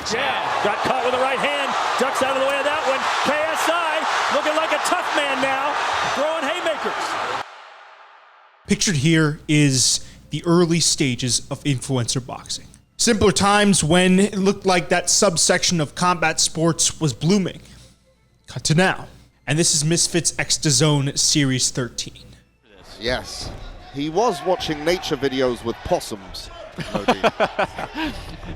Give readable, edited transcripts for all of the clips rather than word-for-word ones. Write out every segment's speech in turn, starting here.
left jab. Got caught with the right hand. Ducks out of the way of that one. KSI looking like a tough man now. Throwing haymakers. Pictured here is the early stages of influencer boxing. Simpler times when it looked like that subsection of combat sports was blooming. Cut to now. And this is Misfits X DAZN Series 13. Yes. He was watching nature videos with possums.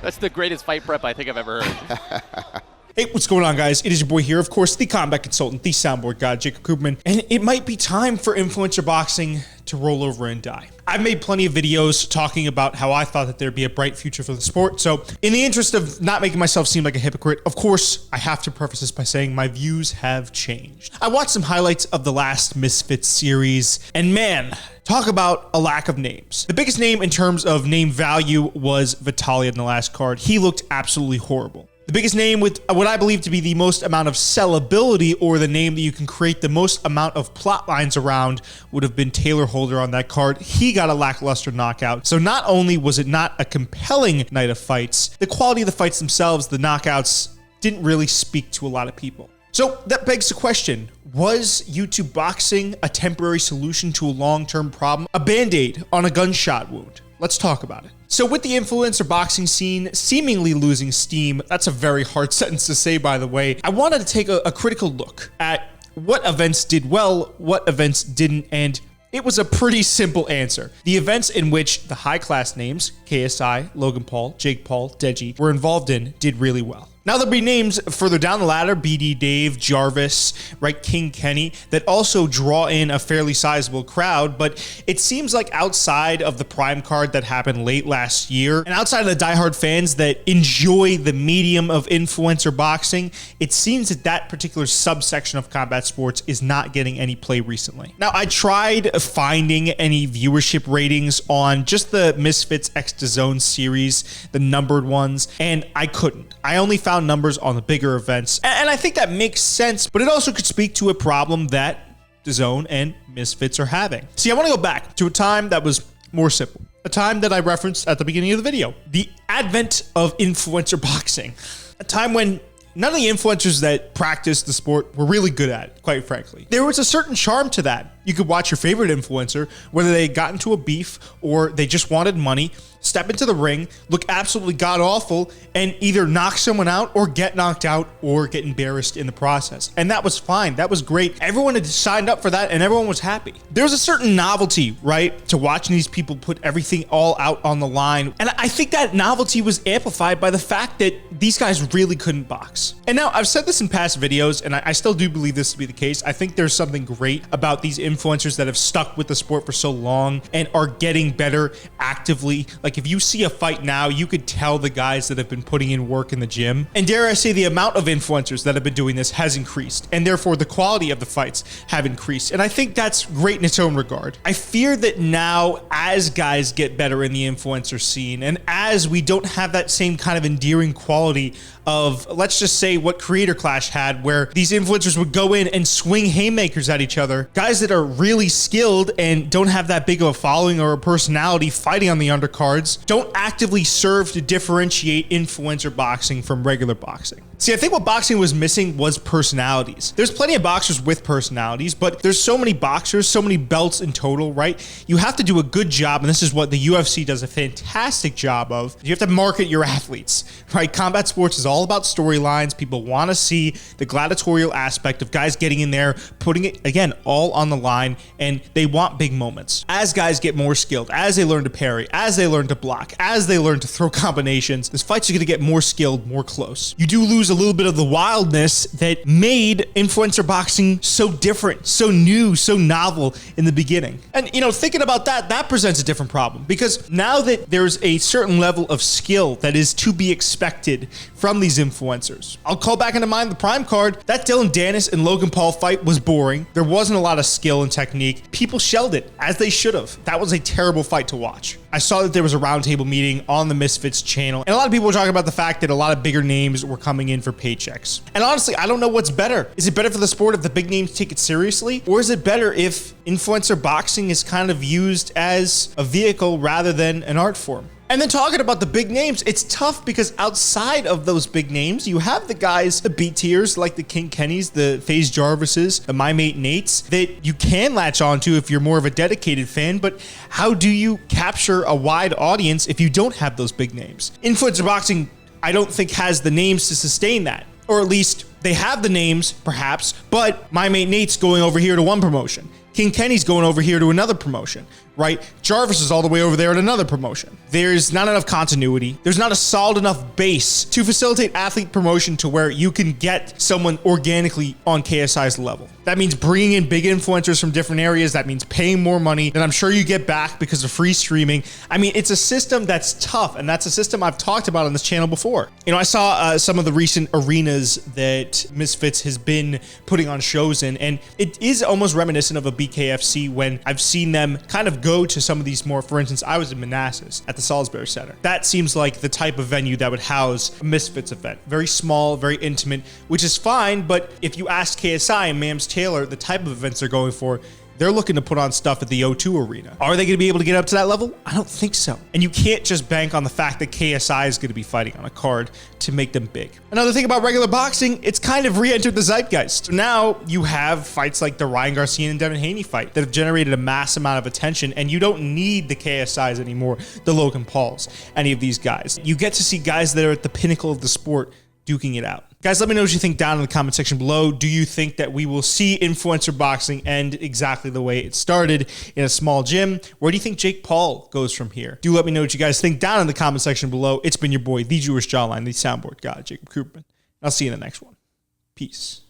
That's the greatest fight prep I think I've ever heard. Hey, what's going on, guys? It is your boy here, of course, the combat consultant, the soundboard god, Jacob Koopman, and it might be time for influencer boxing to roll over and die. I've made plenty of videos talking about how I thought that there'd be a bright future for the sport, so in the interest of not making myself seem like a hypocrite, of course, I have to preface this by saying my views have changed. I watched some highlights of the last Misfits series, and man, talk about a lack of names. The biggest name in terms of name value was Vitaly in the last card. He looked absolutely horrible. The biggest name with what I believe to be the most amount of sellability, or the name that you can create the most amount of plot lines around, would have been Taylor Holder on that card. He got a lackluster knockout. So not only was it not a compelling night of fights, the quality of the fights themselves, the knockouts, didn't really speak to a lot of people. So that begs the question, was YouTube boxing a temporary solution to a long-term problem? A band-aid on a gunshot wound? Let's talk about it. So with the influencer boxing scene seemingly losing steam, that's a very hard sentence to say, by the way, I wanted to take a critical look at what events did well, what events didn't, and it was a pretty simple answer. The events in which the high-class names, KSI, Logan Paul, Jake Paul, Deji, were involved in did really well. Now there'll be names further down the ladder, BD Dave, Jarvis, right, King Kenny, that also draw in a fairly sizable crowd, but it seems like outside of the prime card that happened late last year, and outside of the diehard fans that enjoy the medium of influencer boxing, it seems that that particular subsection of combat sports is not getting any play recently. Now, I tried finding any viewership ratings on just the Misfits X DAZN series, the numbered ones, and I couldn't. I only found numbers on the bigger events, and I think that makes sense, but it also could speak to a problem that DAZN and Misfits are having. See, I want to go back to a time that was more simple, a time that I referenced at the beginning of the video, the advent of influencer boxing, a time when none of the influencers that practiced the sport were really good at it, quite frankly. There was a certain charm to that. You could watch your favorite influencer, whether they got into a beef or they just wanted money, step into the ring, look absolutely god-awful, and either knock someone out or get knocked out or get embarrassed in the process. And that was fine. That was great. Everyone had signed up for that and everyone was happy. There's a certain novelty, right, to watching these people put everything all out on the line. And I think that novelty was amplified by the fact that these guys really couldn't box. And now, I've said this in past videos, and I still do believe this to be the case. I think there's something great about these influencers that have stuck with the sport for so long and are getting better actively. Like, if you see a fight now, you could tell the guys that have been putting in work in the gym. And dare I say, the amount of influencers that have been doing this has increased, and therefore the quality of the fights have increased. And I think that's great in its own regard. I fear that now, as guys get better in the influencer scene, and as we don't have that same kind of endearing quality of, let's just say, what Creator Clash had, where these influencers would go in and swing haymakers at each other, guys that are really skilled and don't have that big of a following or a personality fighting on the undercards don't actively serve to differentiate influencer boxing from regular boxing. See, I think what boxing was missing was personalities. There's plenty of boxers with personalities, but there's so many boxers, so many belts in total, right? You have to do a good job, and this is what the UFC does a fantastic job of. You have to market your athletes, right? Combat sports is all about storylines. People want to see the gladiatorial aspect of guys getting in there, putting it, again, all on the line, and they want big moments. As guys get more skilled, as they learn to parry, as they learn to block, as they learn to throw combinations, this fight's are going to get more skilled, more close. You do lose a little bit of the wildness that made influencer boxing so different, so new, so novel in the beginning. And, you know, thinking about that, that presents a different problem, because now that there's a certain level of skill that is to be expected from these influencers. I'll call back into mind the prime card. That Dylan Dennis and Logan Paul fight was boring. There wasn't a lot of skill and technique. People shelled it, as they should have. That was a terrible fight to watch. I saw that there was a roundtable meeting on the Misfits channel, and a lot of people were talking about the fact that a lot of bigger names were coming in for paychecks. And honestly, I don't know what's better. Is it better for the sport if the big names take it seriously? Or is it better if influencer boxing is kind of used as a vehicle rather than an art form? And then talking about the big names, it's tough because outside of those big names, you have the guys, the B tiers like the King Kennys, the FaZe Jarvises, the My Mate Nates that you can latch onto if you're more of a dedicated fan. But how do you capture a wide audience if you don't have those big names? Influencer Boxing, I don't think, has the names to sustain that. Or at least they have the names, perhaps, but My Mate Nate's going over here to one promotion. King Kenny's going over here to another promotion, right? Jarvis is all the way over there at another promotion. There's not enough continuity. There's not a solid enough base to facilitate athlete promotion to where you can get someone organically on KSI's level. That means bringing in big influencers from different areas. That means paying more money that I'm sure you get back because of free streaming. I mean, it's a system that's tough, and that's a system I've talked about on this channel before. You know, I saw some of the recent arenas that Misfits has been putting on shows in, and it is almost reminiscent of a BKFC when I've seen them kind of go to some of these more, for instance, I was in Manassas at the Salisbury Center. That seems like the type of venue that would house a Misfits event. Very small, very intimate, which is fine, but if you ask KSI and Mams Taylor the type of events they're going for, they're looking to put on stuff at the O2 Arena. Are they going to be able to get up to that level? I don't think so. And you can't just bank on the fact that KSI is going to be fighting on a card to make them big. Another thing about regular boxing, it's kind of re-entered the zeitgeist. So now you have fights like the Ryan Garcia and Devin Haney fight that have generated a mass amount of attention, and you don't need the KSIs anymore, the Logan Pauls, any of these guys. You get to see guys that are at the pinnacle of the sport duking it out. Guys, let me know what you think down in the comment section below. Do you think that we will see influencer boxing end exactly the way it started in a small gym? Where do you think Jake Paul goes from here? Do let me know what you guys think down in the comment section below. It's been your boy, the Jewish Jawline, the soundboard god, Jacob Koopman. I'll see you in the next one. Peace.